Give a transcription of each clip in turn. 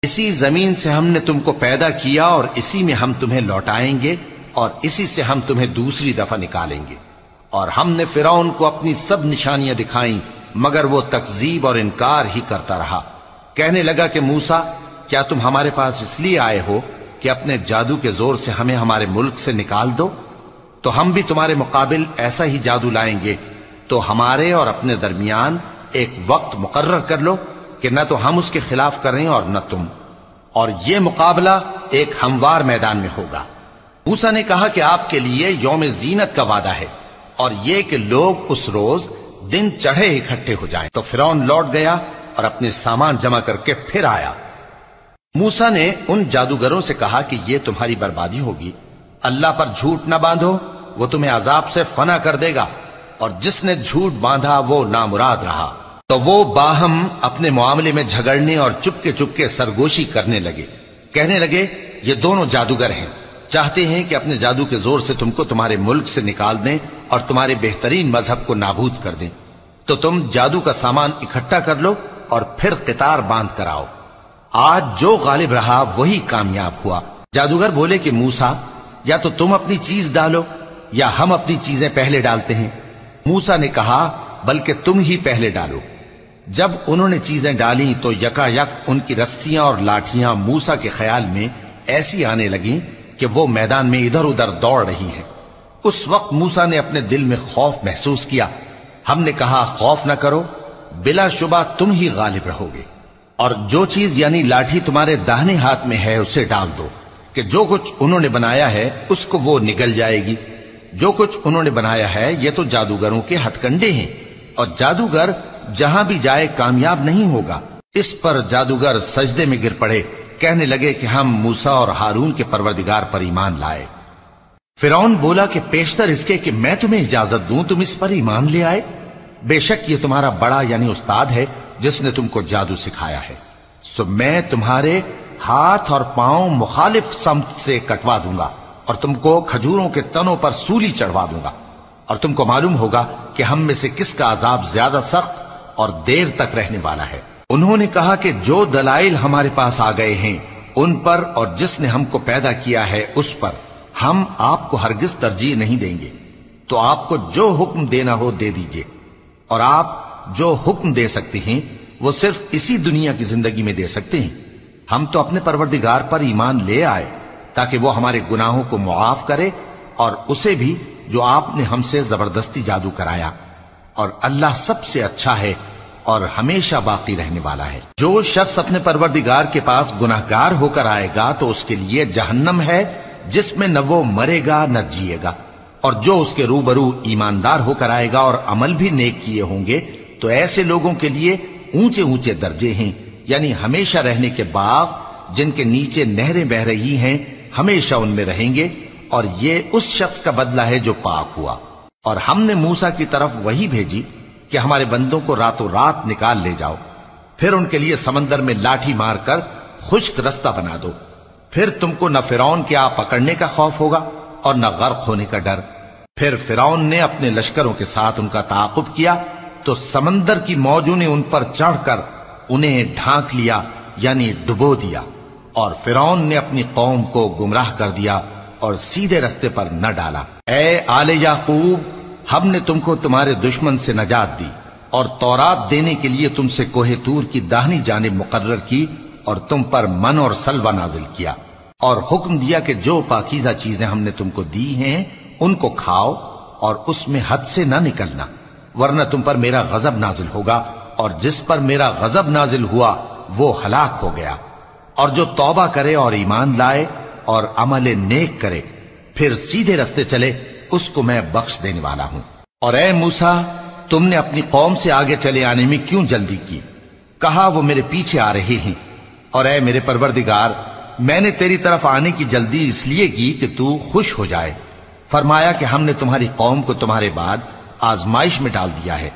اسی زمین سے ہم نے تم کو پیدا کیا اور اسی میں ہم تمہیں لوٹائیں گے اور اسی سے ہم تمہیں دوسری دفعہ نکالیں گے. اور ہم نے فرعون کو اپنی سب نشانیاں دکھائیں مگر وہ تکذیب اور انکار ہی کرتا رہا. کہنے لگا کہ موسیٰ کیا تم ہمارے پاس اس لیے آئے ہو کہ اپنے جادو کے زور سے ہمیں ہمارے ملک سے نکال دو؟ تو ہم بھی تمہارے مقابل ایسا ہی جادو لائیں گے. تو ہمارے اور اپنے درمیان ایک وقت مقرر کر لو کہ نہ تو ہم اس کے خلاف کریں اور نہ تم، اور یہ مقابلہ ایک ہموار میدان میں ہوگا. موسیٰ نے کہا کہ آپ کے لیے یوم زینت کا وعدہ ہے اور یہ کہ لوگ اس روز دن چڑھے اکٹھے ہو جائیں. تو فرعون لوٹ گیا اور اپنے سامان جمع کر کے پھر آیا. موسیٰ نے ان جادوگروں سے کہا کہ یہ تمہاری بربادی ہوگی. اللہ پر جھوٹ نہ باندھو، وہ تمہیں عذاب سے فنا کر دے گا، اور جس نے جھوٹ باندھا وہ نامراد رہا. تو وہ باہم اپنے معاملے میں جھگڑنے اور چپکے سرگوشی کرنے لگے. کہنے لگے یہ دونوں جادوگر ہیں، چاہتے ہیں کہ اپنے جادو کے زور سے تم کو تمہارے ملک سے نکال دیں اور تمہارے بہترین مذہب کو نابود کر دیں. تو تم جادو کا سامان اکٹھا کر لو اور پھر قطار باندھ کر آؤ. آج جو غالب رہا وہی کامیاب ہوا. جادوگر بولے کہ موسیٰ یا تو تم اپنی چیز ڈالو یا ہم اپنی چیزیں پہلے ڈالتے ہیں. موسیٰ نے کہا بلکہ تم ہی پہلے ڈالو. جب انہوں نے چیزیں ڈالیں تو یکا یک ان کی رسیاں اور لاٹھیاں موسیٰ کے خیال میں ایسی آنے لگیں کہ وہ میدان میں ادھر ادھر دوڑ رہی ہیں. اس وقت موسیٰ نے اپنے دل میں خوف محسوس کیا. ہم نے کہا خوف نہ کرو، بلا شبہ تم ہی غالب رہو گے. اور جو چیز یعنی لاٹھی تمہارے داہنے ہاتھ میں ہے اسے ڈال دو کہ جو کچھ انہوں نے بنایا ہے اس کو وہ نگل جائے گی. جو کچھ انہوں نے بنایا ہے یہ تو جادوگروں کے ہتھ کنڈے ہیں، اور جادوگر جہاں بھی جائے کامیاب نہیں ہوگا. اس پر جادوگر سجدے میں گر پڑے، کہنے لگے کہ ہم موسیٰ اور ہارون کے پروردگار پر ایمان لائے. فرعون بولا کہ پیشتر اس کے کہ میں تمہیں اجازت دوں تم اس پر ایمان لے آئے. بے شک یہ تمہارا بڑا یعنی استاد ہے جس نے تم کو جادو سکھایا ہے. سو میں تمہارے ہاتھ اور پاؤں مخالف سمت سے کٹوا دوں گا اور تم کو کھجوروں کے تنوں پر سولی چڑھوا دوں گا، اور تم کو معلوم ہوگا کہ ہم میں سے کس کا عذاب زیادہ سخت اور دیر تک رہنے والا ہے. انہوں نے کہا کہ جو دلائل ہمارے پاس آ گئے ہیں ان پر اور جس نے ہم کو پیدا کیا ہے اس پر ہم آپ کو ہرگز ترجیح نہیں دیں گے. تو آپ کو جو حکم دینا ہو دے دیجئے، اور آپ جو حکم دے سکتے ہیں وہ صرف اسی دنیا کی زندگی میں دے سکتے ہیں. ہم تو اپنے پروردگار پر ایمان لے آئے تاکہ وہ ہمارے گناہوں کو معاف کرے اور اسے بھی جو آپ نے ہم سے زبردستی جادو کرایا. اور اللہ سب سے اچھا ہے اور ہمیشہ باقی رہنے والا ہے. جو شخص اپنے پروردگار کے پاس گناہگار ہو کر آئے گا تو اس کے لیے جہنم ہے جس میں نہ وہ مرے گا نہ جیے گا، اور جو اس کے روبرو ایماندار ہو کر آئے گا اور عمل بھی نیک کیے ہوں گے تو ایسے لوگوں کے لیے اونچے اونچے درجے ہیں، یعنی ہمیشہ رہنے کے باغ جن کے نیچے نہریں بہ رہی ہیں، ہمیشہ ان میں رہیں گے. اور یہ اس شخص کا بدلہ ہے جو پاک ہوا. اور ہم نے موسیٰ کی طرف وہی بھیجی کہ ہمارے بندوں کو راتوں رات نکال لے جاؤ، پھر ان کے لیے سمندر میں لاٹھی مار کر خشک رستہ بنا دو. پھر تم کو نہ فرعون کے آ پکڑنے کا خوف ہوگا اور نہ غرق ہونے کا ڈر. پھر فرعون نے اپنے لشکروں کے ساتھ ان کا تعاقب کیا تو سمندر کی موجوں نے ان پر چڑھ کر انہیں ڈھانک لیا یعنی ڈبو دیا. اور فرعون نے اپنی قوم کو گمراہ کر دیا اور سیدھے رستے پر نہ ڈالا. اے آل یعقوب، ہم نے تم کو تمہارے دشمن سے نجات دی اور تورات دینے کے لیے تم سے کوہ طور کی داہنی جانب مقرر کی اور تم پر من اور سلوہ نازل کیا، اور حکم دیا کہ جو پاکیزہ چیزیں ہم نے تم کو دی ہیں ان کو کھاؤ اور اس میں حد سے نہ نکلنا، ورنہ تم پر میرا غضب نازل ہوگا، اور جس پر میرا غضب نازل ہوا وہ ہلاک ہو گیا. اور جو توبہ کرے اور ایمان لائے اور عمل نیک کرے پھر سیدھے رستے چلے اس کو میں بخش دینے والا ہوں. اور اے موسیٰ، تم نے اپنی قوم سے آگے چلے آنے میں کیوں جلدی کی؟ کہا وہ میرے پیچھے آ رہے ہیں. اور اے میرے پروردگار، میں نے تیری طرف آنے کی جلدی اس لیے کی کہ تو خوش ہو جائے. فرمایا کہ ہم نے تمہاری قوم کو تمہارے بعد آزمائش میں ڈال دیا ہے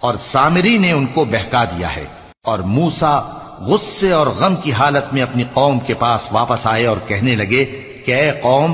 اور سامری نے ان کو بہکا دیا ہے. اور موسیٰ غصے اور غم کی حالت میں اپنی قوم کے پاس واپس آئے اور کہنے لگے کہ اے قوم،